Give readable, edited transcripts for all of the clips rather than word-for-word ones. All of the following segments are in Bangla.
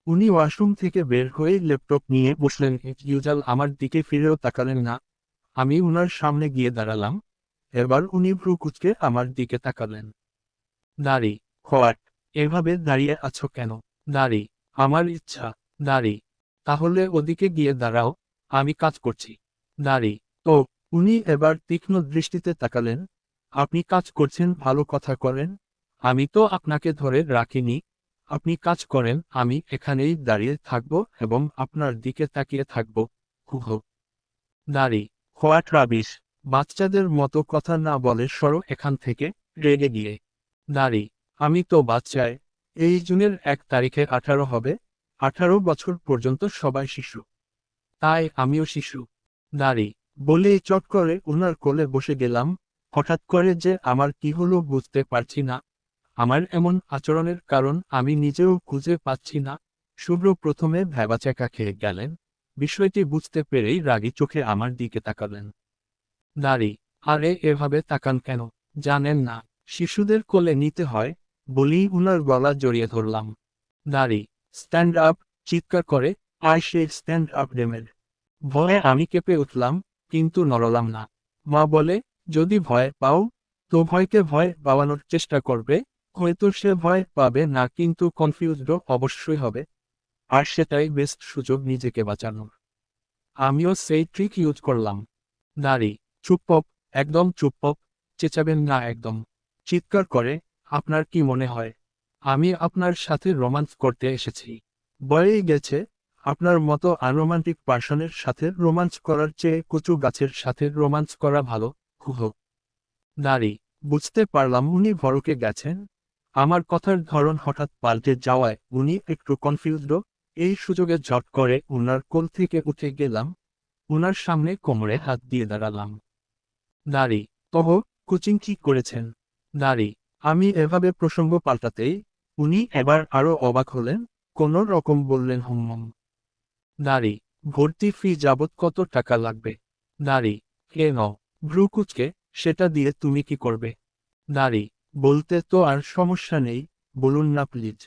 উনি ওয়াশরুম থেকে বের হয়ে ল্যাপটপ নিয়ে বসলেন। ইউজাল আমার দিকে ফিরেও তাকালেন না। আমি উনার সামনে গিয়ে দাঁড়ালাম। এবার উনি ভ্রু কুঁচকে আমার দিকে তাকালেন। দাড়ি, হোয়াট? এভাবে দাঁড়িয়ে আছো কেন? দাড়ি, আমার ইচ্ছা। দাড়ি, তাহলে ওদিকে গিয়ে দাঁড়াও, আমি কাজ করছি। দাড়ি, ও। উনি এবার তীক্ষ্ণ দৃষ্টিতে তাকালেন। আপনি কাজ করছেন, ভালো কথা করেন। আমি তো আপনাকে ধরে রাখিনি। আপনি কাজ করেন, আমি এখানেই দাঁড়িয়ে থাকব এবং আপনার দিকে তাকিয়ে থাকব। হুহ। দাড়ি, হোয়াট রাবিশ! বাচ্চাদের মতো কথা না বলে সরো এখান থেকে, রেগে গিয়ে। দাড়ি, আমি তো বাচ্চায়। এই জুনের 1 তারিখে 18 হবে। 18 বছর পর্যন্ত সবাই শিশু। তাই আমিও শিশু। দাড়ি, বলেই চট করে উনার কোলে বসে গেলাম। হঠাৎ করে যে আমার কি হলো বুঝতে পারছি না। আমার এমন আচরণের কারণ আমি নিজেও খুঁজে পাচ্ছি না। শুভ্র প্রথমে ভ্যাবাচ্যাকা খেয়ে গেলেন। বিষয়টি বুঝতে পেরেই রাগী চোখে আমার দিকে তাকালেন। দাড়ি, আরে এভাবে তাকান কেন? জানেন না শিশুদের কোলে নিতে হয়? বলেই উনার গলা জড়িয়ে ধরলাম। দাড়ি, স্ট্যান্ড আপ! চিৎকার করে আই সে স্ট্যান্ড আপ ডেমের। ভয়ে আমি কেঁপে উঠলাম, কিন্তু নড়লাম না। মা বলে, যদি ভয় পাও তো ভয়কে ভয় পাওয়ানোর চেষ্টা করবে। হয়তো সে ভয় পাবে না, কিন্তু কনফিউজডও অবশ্যই হবে। আর সেটাই বেস্ট সুযোগ নিজেকে বাঁচানোর। আমিও সেই ট্রিক ইউজ করলাম। দাড়ি, চুপ! একদম চুপ! চেঁচাবেন না একদম। চিৎকার করে, আপনার কি মনে হয় আমি আপনার সাথে রোমান্স করতে এসেছি? বয়েই গেছে, আপনার মতো আনরোমান্টিক পার্সনের সাথে রোমান্স করার চেয়ে কচু গাছের সাথে রোমান্স করা ভালো। হুহ। দাড়ি, বুঝতে পারলাম উনি ভড়কে গেছেন। আমার কথার ধরন হঠাৎ পাল্টে যাওয়ায় উনি একটু কনফিউজড। এই সুযোগে ঝট করে উনার কোল থেকে উঠে গেলাম। উনার সামনে কোমরে হাত দিয়ে দাঁড়ালাম। দাড়ি, তহ কোচিং কি করেছেন? দাড়ি, আমি এভাবে প্রসঙ্গ পাল্টাতেই উনি এবার আরো অবাক হলেন। কোনো রকম বললেন হুম। দাড়ি, ভর্তি ফি যাবত কত টাকা লাগবে? দাড়ি, কেন? ভ্রু কুঁচকে, সেটা দিয়ে তুমি কি করবে? দাড়ি, বলতে তো আর সমস্যা নেই, বলুন না প্লিজ।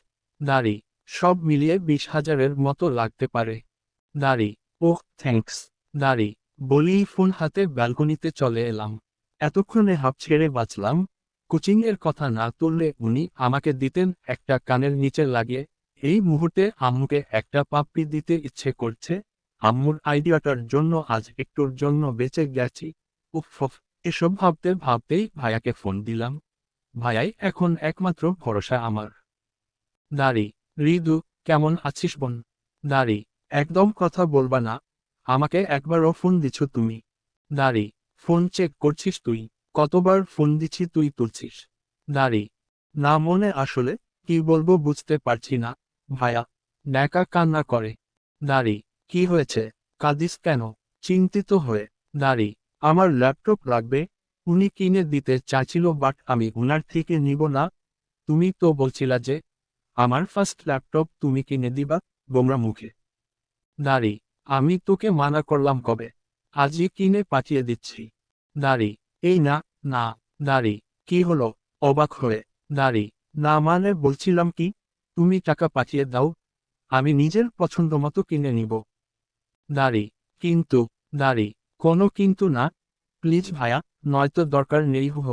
দাড়ি, সব মিলিয়ে 20,000-এর মতো লাগতে পারে। দাড়ি, ওহ থ্যাঙ্কস। দাড়ি, বলেই ফোন হাতে ব্যালকনিতে চলে এলাম। এতক্ষণে হাঁপ ছেড়ে বাঁচলাম। কোচিং এর কথা না তুললে উনি আমাকে দিতেন একটা কানের নিচে লাগিয়ে। এই মুহূর্তে আম্মুকে একটা পাপ্পি দিতে ইচ্ছে করছে। আম্মুর আইডিয়াটার জন্য আজ একটুর জন্য বেঁচে গেছি। উফ! এসব ভাবতে ভাবতেই ভাইয়াকে ফোন দিলাম। ভাইয়াই এখন একমাত্র ভরসা আমার। দাড়ি, রিদু, কেমন আছিস বোন? দাড়ি, একদম কথা বলবা না। আমাকে একবারও ফোন দিছো তুমি? দাড়ি, ফোন চেক করছিস তুই? কতবার ফোন দিচ্ছি তুই তুলছিস? দাড়ি, না মনে আসলে কি বলবো বুঝতে পারছি না। ভাইয়া ন্যাকা কান্না করে। দাড়ি, কি হয়েছে? কাঁদিস কেন? চিন্তিত হয়ে। দাড়ি, আমার ল্যাপটপ লাগবে। উনি কিনে দিতে চাইছিল, বাট আমি উনার থেকে নিব না। তুমি তো বলছিলা যে আমার ফার্স্ট ল্যাপটপ তুমি কিনে দিবা। গোমরা মুখে। দাড়ি, আমি তোকে মানা করলাম কবে? আজই কিনে পাঠিয়ে দিচ্ছি। দাড়ি, এই না। না। দাড়ি, কি হলো? অবাক হয়ে। দাড়ি, না মানে বলছিলাম কি, তুমি টাকা পাঠিয়ে দাও, আমি নিজের পছন্দ মতো কিনে নিব। দাড়ি, কিন্তু। দাড়ি, কোনো কিন্তু না। প্লিজ ভাইয়া, নয়তো দরকার নেই। হুহ।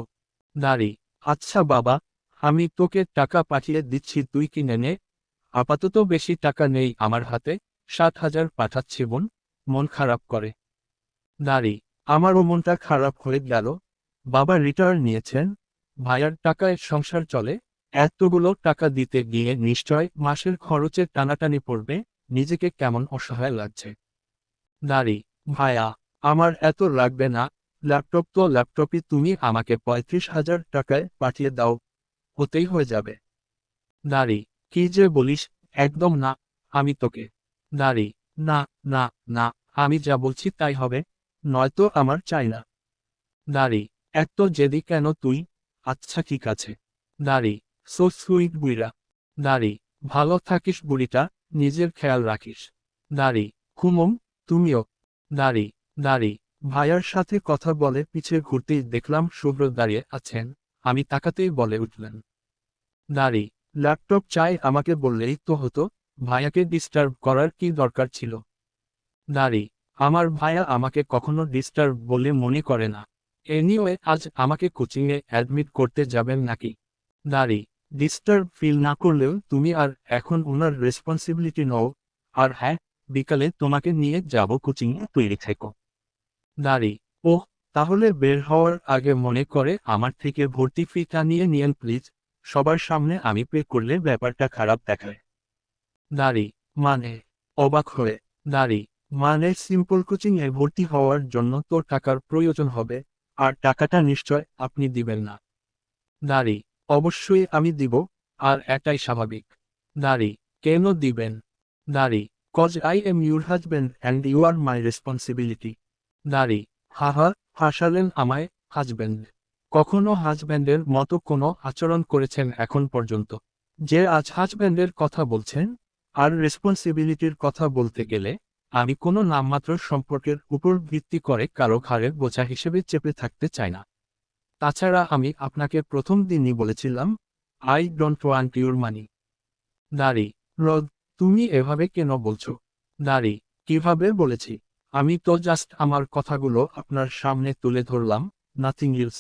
দাড়ি, আচ্ছা বাবা, আমি তোকে টাকা পাঠিয়ে দিচ্ছি, তুই কিনে নে। আপাতত বেশি টাকা নেই আমার হাতে। 7,000 পাঠাচ্ছি বোন। মন খারাপ করে। দাড়ি, আমারও মনটা খারাপ হয়ে গেল। বাবা রিটায়ার নিয়েছেন, ভাইয়ার টাকায় সংসার চলে। এতগুলো টাকা দিতে গিয়ে নিশ্চয় মাসের খরচের টানাটানি পড়বে। নিজেকে কেমন অসহায় লাগছে। দাড়ি, ভাইয়া, আমার এত লাগবে না। ল্যাপটপ তো ল্যাপটপই, তুমি আমাকে 35,000 টাকায় পাঠিয়ে দাও, হতেই হয়ে যাবে। দাড়ি, কি যে বলিস, একদম না। আমি তোকে। দাড়ি, না। না। না, আমি যা বলছি তাই হবে, নয়তো আমার চাই না। দাড়ি, এত জেদি কেন তুই? আচ্ছা ঠিক আছে। দাড়ি, সো সুইট বুইরা। দাড়ি, ভালো থাকিস বুড়িটা, নিজের খেয়াল রাখিস। দাড়ি, হুমম, তুমিও। দাড়ি, দাড়ি, ভাইয়ার সাথে কথা বলে পিছে ঘুরতেই দেখলাম শুভ্র দাঁড়িয়ে আছেন। আমি তাকাতেই বলে উঠলেন। দাড়ি, ল্যাপটপ চাই আমাকে বললেই তো হতো। ভাইয়াকে ডিস্টার্ব করার কি দরকার ছিল? দাঁড়ি, আমার ভাইয়া আমাকে কখনো ডিস্টার্ব বলে মনে করে না। এনিওয়ে, আজ আমাকে কোচিংয়ে অ্যাডমিট করতে যাবেন নাকি? দাঁড়ি, ডিস্টার্ব ফিল না করলেও তুমি আর এখন ওনার রেসপন্সিবিলিটি নও। আর হ্যাঁ, বিকালে তোমাকে নিয়ে যাব কোচিংয়ে, তৈরি থেকো। দাঁড়ি, ওহ, তাহলে বের হওয়ার আগে মনে করে আমার থেকে ভর্তি ফিটা নিয়ে নিয়েন প্লিজ। সবার সামনে আমি পে করলে ব্যাপারটা খারাপ দেখায়। দাঁড়ি, মানে? অবাক হয়ে। দাঁড়ি, মানে সিম্পল কোচিংয়ে ভর্তি হওয়ার জন্য তো টাকার প্রয়োজন হবে, আর টাকাটা নিশ্চয় আপনি দিবেন না। দাঁড়ি, অবশ্যই আমি দিব, আর এটাই স্বাভাবিক। দাঁড়ি, কেন দিবেন? দাঁড়ি, cause I am your husband and you are my responsibility. দাঁড়ি, হাহা, হাসালেন আমায়। হাজব্যান্ড? কখনো হাজব্যান্ডের মতো কোনো আচরণ করেছেন এখন পর্যন্ত? যে আজ হাজব্যান্ডের কথা বলছেন? আর রেসপন্সিবিলিটির কথা বলতে গেলে আমি কোনো নামমাত্র সম্পর্কের উপর ভিত্তি করে কারো ঘাড়ের বোঝা হিসেবে চেপে থাকতে চাই না। তাছাড়া আমি আপনাকে প্রথম দিনই বলেছিলাম, আই ডোন্ট ওয়ান্ট ইউর মানি। দাঁড়ি, রদ, তুমি এভাবে কেন বলছো? দাঁড়ি, কিভাবে বলেছি? আমি তো জাস্ট আমার কথাগুলো আপনার সামনে তুলে ধরলাম, নাথিং এলস।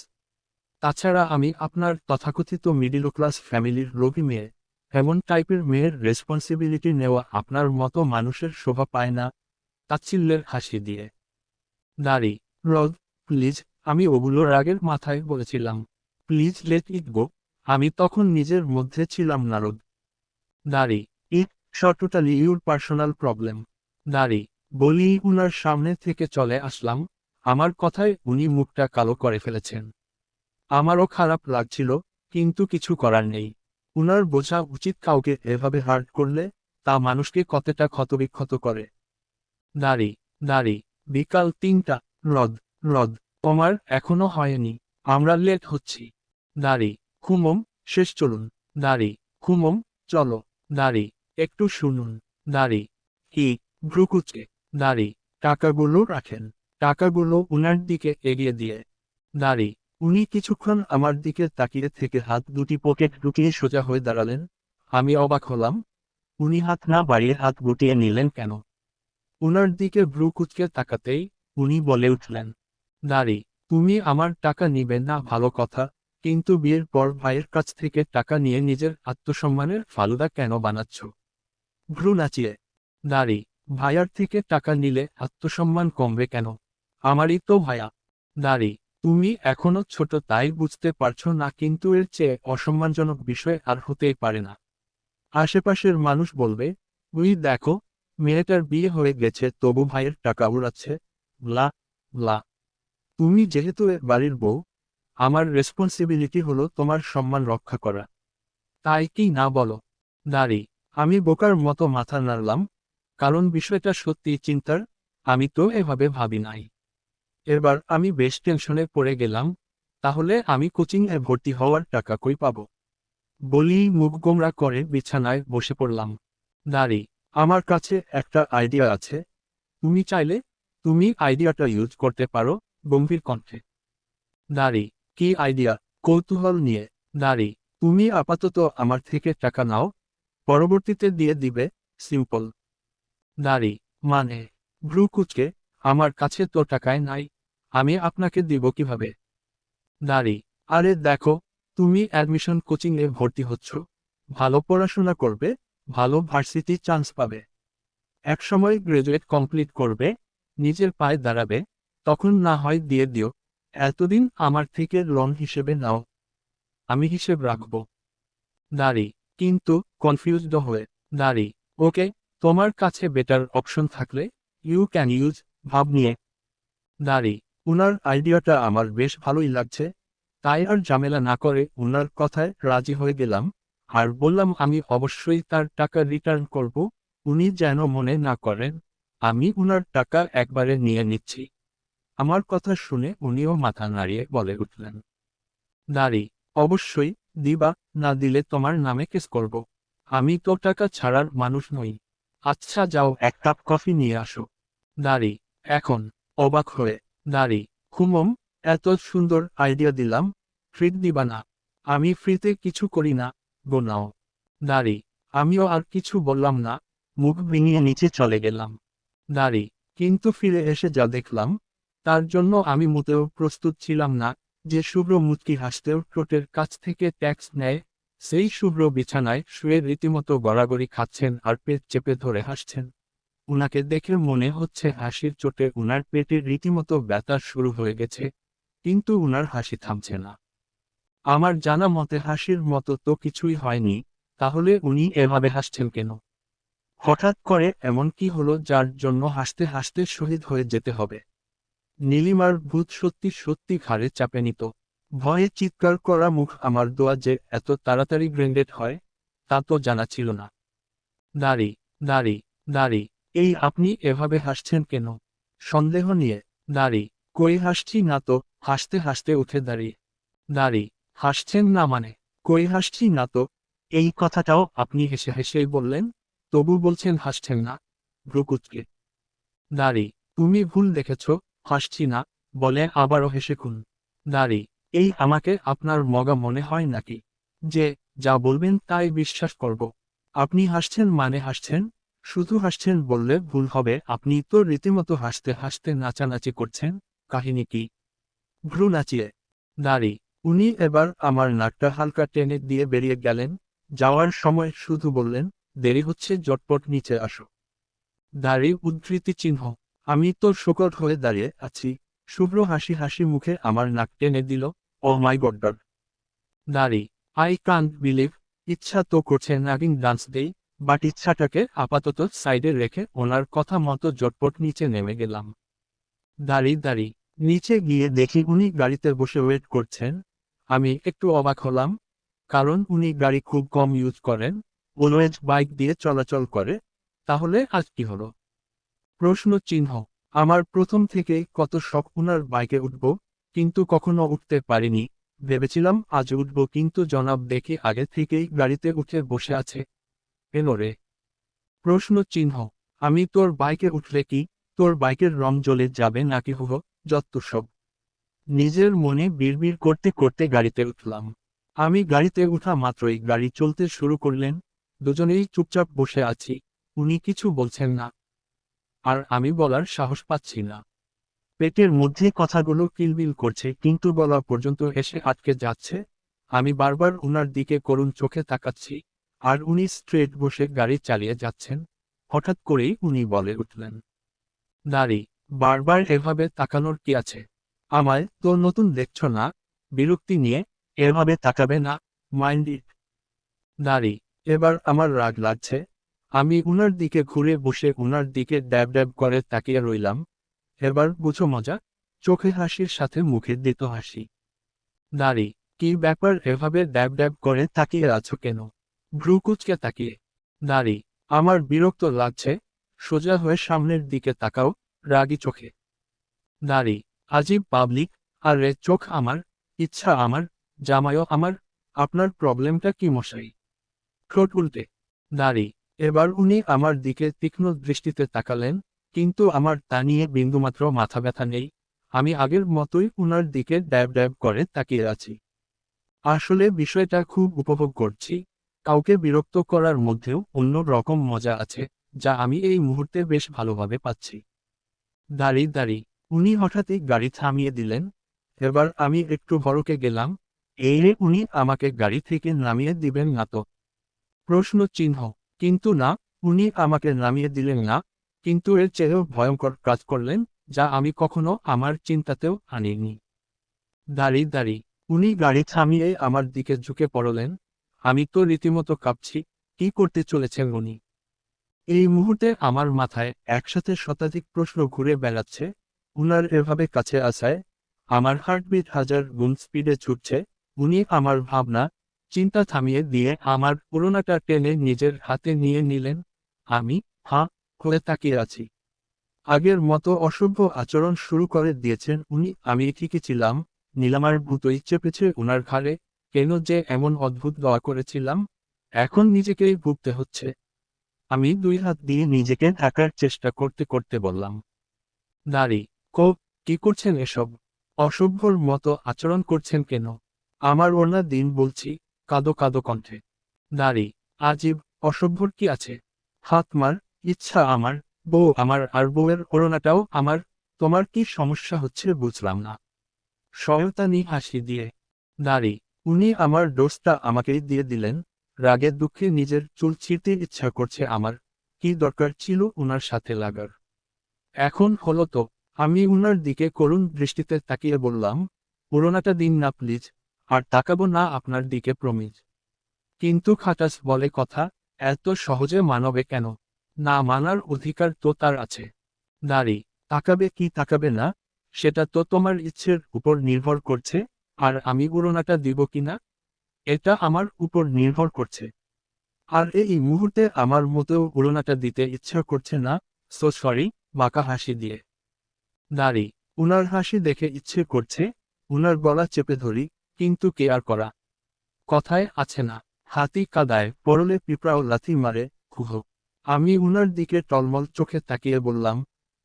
তাছাড়া আমি আপনার তথাকথিত মিডিল ক্লাস ফ্যামিলির রোগী মেয়ে। এমন টাইপের মেয়ের রেসপন্সিবিলিটি নেওয়া আপনার মতো মানুষের শোভা পায় না। তাচ্ছিল্যের হাসি দিয়ে। দাঁড়ি, রদ, প্লিজ, আমি ওগুলো রাগের মাথায় বলেছিলাম। প্লিজ লেট ইট গো। আমি তখন নিজের মধ্যে ছিলাম না, রদ। দাঁড়ি, ইট টোটালি ইউর পার্সোনাল প্রবলেম। দাঁড়ি, বলি উনার সামনে থেকে চলে আসলাম। আমার কথায় উনি মুখটা কালো করে ফেলেছেন। আমারও খারাপ লাগছিল, কিন্তু কিছু করার নেই। উনার বোঝা উচিত কাউকে এভাবে হার্ট করলে তা মানুষকে কতটা ক্ষতবিক্ষত করে। দাঁড়ি, দাঁড়ি, বিকাল 3টা। রদ, রদ, তোমার এখনো হয়নি। আমরা লেট হচ্ছি। দাঁড়ি, খুমম, শেষ চলুন। দাঁড়ি, খুমম, চলো। দাঁড়ি, একটু শুনুন। দাঁড়ি, কি? ভ্রুকুচকে। দাঁড়ি, টাকাগুলো রাখেন। টাকাগুলো উনার দিকে এগিয়ে দিয়ে। দাঁড়ি, উনি কিছুক্ষণ আমার দিকে তাকিয়ে থেকে হাত দুটি পকেট ঢুকিয়ে সোজা হয়ে দাঁড়ালেন। আমি অবাক হলাম। উনি হাত না বাড়িয়ে হাত গুটিয়ে নিলেন কেন? উনার দিকে ভ্রু কুঁচকে তাকাতেই উনি বলে উঠলেন, দাঁড়ি, তুমি আমার টাকা নিবে না ভালো কথা, কিন্তু বিয়ের পর ভাইয়ের কাছ থেকে টাকা নিয়ে নিজের আত্মসম্মানের ফালুদা কেন বানাচ্ছ? ভ্রু নাচিয়ে। দাঁড়ি, ভাইয়ার থেকে টাকা নিলে আত্মসম্মান কমবে কেন? আমারই তো ভাইয়া। দাঁড়ি, তুমি এখনো ছোট তাই বুঝতে পারছো না, কিন্তু এর চেয়ে অসম্মানজনক বিষয় আর হতেই পারে না। আশেপাশের মানুষ বলবে, ওই দেখো, মেয়েটার বিয়ে হয়ে গেছে তবু ভাইয়ের টাকা উড়াচ্ছে। ব্লা ব্লা। তুমি যেহেতু এ বাড়ির বউ, আমার রেসপন্সিবিলিটি হলো তোমার সম্মান রক্ষা করা। তাই কি না বলো? দাঁড়ি, আমি বোকার মতো মাথা নাড়লাম, কারণ বিষয়টা সত্যি চিন্তার। আমি তো এভাবে ভাবি নাই। এবার আমি বেশ টেনশনে পড়ে গেলাম। তাহলে আমি কোচিংয়ে ভর্তি হওয়ার টাকা কই পাবো? বলি মুখ গোমড়া করে বিছানায় বসে পড়লাম। দাঁড়ি, আমার কাছে একটা আইডিয়া আছে। তুমি চাইলে তুমি আইডিয়াটা ইউজ করতে পারো। গম্ভীর কণ্ঠে। দাঁড়ি, কি আইডিয়া? কৌতূহল নিয়ে। দাঁড়ি, তুমি আপাতত আমার থেকে টাকা নাও, পরবর্তীতে দিয়ে দিবে, সিম্পল। দাঁড়ি, মানে? ভ্রু কুঁচকে, আমার কাছে তো টাকায় নাই, আমি আপনাকে দিব কিভাবে? দাঁড়ি, আরে দেখো, তুমি অ্যাডমিশন কোচিংয়ে ভর্তি হচ্ছ, ভালো পড়াশোনা করবে, ভালো ভার্সিটি চান্স পাবে, একসময় গ্রাজুয়েট কমপ্লিট করবে, নিজের পায়ে দাঁড়াবে, তখন না হয় দিয়ে দিও। এতদিন আমার থেকে লোন হিসেবে নাও, আমি হিসেব রাখব। দাঁড়ি, কিন্তু কনফিউজড হয়ে। দাঁড়ি, ওকে, তোমার কাছে বেটার অপশন থাকলে ইউ ক্যান ইউজ, ভাব নিয়ে। দাঁড়ি, উনার আইডিয়াটা আমার বেশ ভালোই লাগছে, তাই আর ঝামেলা না করে উনার কথায় রাজি হয়ে গেলাম। আর বললাম আমি অবশ্যই তার টাকা রিটার্ন করব, উনি যেন মনে না করেন আমি উনার টাকা একবারে নিয়ে নিচ্ছি। আমার কথা শুনে উনিও মাথা নাড়িয়ে বলে উঠলেন, দাঁড়ি, অবশ্যই দিবা, না দিলে তোমার নামে কেস করব। আমি তো টাকা ছাড়ার মানুষ নই। আচ্ছা যাও, এক কাপ কফি নিয়ে আসো। দাঁড়ি, এখন? অবাক হয়ে। দাঁড়ি, হুমম, এত সুন্দর আইডিয়া দিলাম, ট্রিট দিবা না? আমি ফ্রিতে কিছু করি না, গো নাও। দাঁড়ি, আমিও আর কিছু বললাম না, মুখ ভেঙে নিচে চলে গেলাম। দাঁড়ি, কিন্তু ফিরে এসে যা দেখলাম, তার জন্য আমি মোটেও প্রস্তুত ছিলাম না। যে শুভ্র মুচকি হাসতেও ঠোঁটের কাছ থেকে ট্যাক্স নেয়, সেই শুভ্র বিছানায় শুয়ে রীতিমতো গড়াগড়ি খাচ্ছেন আর পেট চেপে ধরে হাসছেন। উনাকে দেখে মনে হচ্ছে হাসির চোটে উনার পেটে রীতিমতো ব্যথা শুরু হয়ে গেছে, কিন্তু উনার হাসি থামছে না। আমার জানা মতে হাসির মতো তো কিছুই হয়নি, তাহলে উনি এভাবে হাসছেন কেন? হঠাৎ করে এমন কি হলো যার জন্য হাসতে হাসতে শহীদ হয়ে যেতে হবে? নীলিমার ভূত সত্যি সত্যি ঘাড়ে চাপে নিত। ভয়ে চিৎকার করা মুখ আমার দোয়া যে এত তাড়াতাড়ি গ্রেন্ডেড হয়, তা তো জানা ছিল না। দাঁড়ি, দাঁড়ি, দাঁড়ি, এই আপনি এভাবে হাসছেন কেন? সন্দেহ নিয়ে। দাঁড়ি, কই হাসছি না তো। হাসতে হাসতে উঠে দাঁড়িয়ে। দাঁড়ি, হাসছেন না মানে? কই হাসছি না তো। এই কথাটাও আপনি হেসে হেসেই বললেন, তবু বলছেন হাসছেন না। ভ্রুকুচকে। দাঁড়ি, তুমি ভুল দেখেছ, হাসছি না, বলে আবারও হেসে খুন। দাঁড়ি, এই আমাকে আপনার মগা মনে হয় নাকি, যে যা বলবেন তাই বিশ্বাস করব? আপনি হাসছেন মানে হাসছেন, শুধু হাসছেন বললে ভুল হবে, আপনি তো রীতিমতো হাসতে হাসতে নাচানাচি করছেন। কাহিনী কি? ভ্রু নাচিয়ে। দাঁড়ি, উনি এবার আমার নাকটা হালকা টেনে দিয়ে বেরিয়ে গেলেন। যাওয়ার সময় শুধু বললেন, দেরি হচ্ছে, জটপট নিচে আসো। দাঁড়ি উদ্ধৃতি চিহ্ন। আমি তো শোকট হয়ে দাঁড়িয়ে আছি। শুভ্র হাসি হাসি মুখে আমার নাক টেনে দিল। ও মাই গড ডড। দাঁড়ি, আই কান্ট বিলিভ। ইচ্ছা তো করছে নাগিন ডান্স দেই, বাট ইচ্ছাটাকে আপাতত সাইডে রেখে ওনার কথা মতো জটপট নিচে নেমে গেলাম। দাঁড়ি দাঁড়ি, নিচে গিয়ে দেখি উনি গাড়িতে বসে ওয়েট করছেন। আমি একটু অবাক হলাম, কারণ উনি গাড়ি খুব কম ইউজ করেন, অলওয়েজ বাইক দিয়ে চলাচল করে। তাহলে আজ কি হলো? প্রশ্ন চিহ্ন। আমার প্রথম থেকেই কত শখ উনার বাইকে উঠব, কিন্তু কখনো উঠতে পারিনি। ভেবেছিলাম আজ উঠব, কিন্তু জনাব দেখি আগে থেকেই গাড়িতে উঠে বসে আছে। এলো রে। প্রশ্ন চিহ্ন। আমি তোর বাইকে উঠলে কি তোর বাইকের রং জ্বলে যাবে নাকি? হুহ, যত সব। নিজের মনে বিড়বিড় করতে করতে গাড়িতে উঠলাম। আমি গাড়িতে উঠা মাত্রই গাড়ি চলতে শুরু করলেন। দুজনেই চুপচাপ বসে আছি, উনি কিছু বলছেন না, আর আমি বলার সাহস পাচ্ছি না। পেটের মধ্যে কথাগুলো কিলবিল করছে, কিন্তু বলা পর্যন্ত এসে আটকে যাচ্ছে। আমি বারবার উনার দিকে করুণ চোখে তাকাচ্ছি, আর উনি স্ট্রেট বসে গাড়ি চালিয়ে যাচ্ছেন। হঠাৎ করেই উনি বলে উঠলেন, দাঁড়ি, বারবার এভাবে তাকানোর কি আছে? আমায় তো নতুন দেখছো না? বিরক্তি নিয়ে। এভাবে তাকাবে না, মাইন্ড ইট। দাঁড়ি, এবার আমার রাগ লাগছে। আমি উনার দিকে ঘুরে বসে উনার দিকে ড্যাব ড্যাব করে তাকিয়ে রইলাম। এবার বুঝো মজা। চোখে হাসির সাথে মুখে দিত হাসি। দাঁড়ি, কি ব্যাপার এভাবে ড্যাব ড্যাব করে তাকিয়ে আছো কেন? ভ্রু কুঁচকে তাকিয়ে। দাঁড়ি, আমার বিরক্ত লাগছে। সোজা হয়ে সামনের দিকে তাকাও, রাগী চোখে। দাঁড়ি, আজীব পাবলিক। আর রে চোখ আমার, ইচ্ছা আমার, জামাইও আমার। আপনার প্রবলেমটা কি মশাই? ঠোঁট উল্টে। দাঁড়ি, এবার উনি আমার দিকে তীক্ষ্ণ দৃষ্টিতে তাকালেন, কিন্তু আমার তা নিয়ে বিন্দুমাত্র মাথা ব্যথা নেই। আমি আগের মতোই উনার দিকে ড্যাব ড্যাব করে তাকিয়ে আছি। আসলে বিষয়টা খুব উপভোগ করছি। কাউকে বিরক্ত করার মধ্যেও অন্য রকম মজা আছে, যা আমি এই মুহূর্তে বেশ ভালোভাবে পাচ্ছি। দাঁড়ি দাঁড়ি, উনি হঠাৎই গাড়ি থামিয়ে দিলেন। এবার আমি একটু ভড়কে গেলাম। এই রে, উনি আমাকে গাড়ি থেকে নামিয়ে দিবেন না তো? প্রশ্ন চিহ্ন। কিন্তু না, উনি আমাকে নামিয়ে দিলেন না, কিন্তু এর চেয়েও ভয়ঙ্কর কাজ করলেন, যা আমি কখনো আমার চিন্তাতেও আনিনি। দাঁড়ি দাঁড়ি, উনি গাড়ি থামিয়ে আমার দিকে ঝুঁকে পড়লেন। আমি তো রীতিমতো কাঁপছি। কি করতে চলেছেন উনি? এই মুহূর্তে আমার মাথায় একসাথে শতাধিক প্রশ্ন ঘুরে বেড়াচ্ছে। উনার এভাবে কাছে আসায় আমার হার্টবিট হাজার গুণ স্পিডে ছুটছে। উনি আমার ভাবনা, চিন্তা থামিয়ে দিয়ে আমার পুরোনাটা টেনে নিজের হাতে নিয়ে নিলেন। আমি হাঁ হয়ে তাকিয়ে আছি। আগের মতো অসভ্য আচরণ শুরু করে দিয়েছেন উনি। আমি ঠিকই ছিলাম, নীলামার ভূতই চেপেছে উনার ঘাড়ে। কেন যে এমন অদ্ভুত দয়া করেছিলাম, এখন নিজেকেই ভুগতে হচ্ছে। আমি দুই হাত দিয়ে নিজেকে ঢাকার চেষ্টা করতে করতে বললাম, দাঁড়ি, কি করছেন এসব? অসভ্যর মতো আচরণ করছেন কেন? আমার ওড়না দিন বলছি। কাঁদো কাঁদো কণ্ঠে। দাঁড়ি, আজীব, অসভ্যর কি আছে? হাত মার, ইচ্ছা আমার, বউ আমার আর বউয়ের ওড়নাটাও আমার, তোমার কি সমস্যা হচ্ছে বুঝলাম না। শয়তানি হাসি দিয়ে, দাঁড়ি, উনি আমার ডোজটা আমাকেই দিয়ে দিলেন, রাগে দুঃখে নিজের চুল ছিঁড়তে ইচ্ছা করছে আমার, কি দরকার ছিল উনার সাথে লাগার? এখন হলো তো, আমি উনার দিকে করুণ দৃষ্টিতে তাকিয়ে বললাম, পুরোনাটা দিন না প্লিজ, আর তাকাবো না আপনার দিকে প্রমিজ। কিন্তু খাটাস বলে কথা, এত সহজে মানবে কেন? না মানার অধিকার তো তার আছে। দাঁড়ি, তাকাবে কি তাকাবে না, সেটা তো তোমার ইচ্ছের উপর নির্ভর করছে, আর আমি পুরোনাটা দিব কিনা, এটা আমার উপর নির্ভর করছে। আর এই মুহূর্তে আমার মতো পুরোনাটা দিতে ইচ্ছা করছে না, সো সরি, বাঁকা হাসি দিয়ে। দাঁড়ি, উনার হাসি দেখে ইচ্ছে করছে, উনার গলা চেপে ধরি, কিন্তু কে আর করা। কথায় আছে না, হাতি কাদায় পরলে পিঁপড়াও লাথি মারে, খুহ। আমি উনার দিকে টলমল চোখে তাকিয়ে বললাম,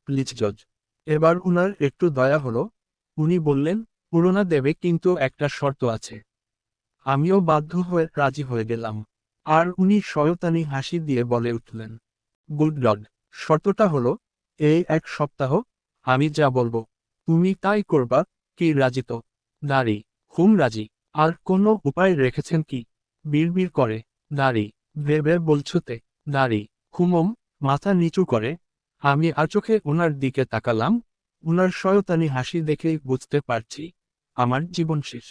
প্লিজ জজ। এবার উনার একটু দয়া হলো, উনি বললেন, পুরোনা দেবে কিন্তু একটা শর্ত আছে। আমিও বাধ্য হয়ে রাজি হয়ে গেলাম। আর উনি শয়তানি হাসি দিয়ে বলে উঠলেন, গুড লর্ড, শর্তটা হলো, এই 1 সপ্তাহ, আমি যা বলবো তুমি তাই করবা, কি রাজি তো? দাঁড়ি, হুম রাজি। আর কোনো উপায় রেখেছেন কি? বিড়বিড় করে, দাঁড়ি, ভেবে বলছোতে? দাঁড়ি, হুমম, মাথা নিচু করে। আমি আর চোখে ওনার দিকে তাকালাম, উনার শয়তানি হাসি দেখেই বুঝতে পারছি আমার জীবন শেষ।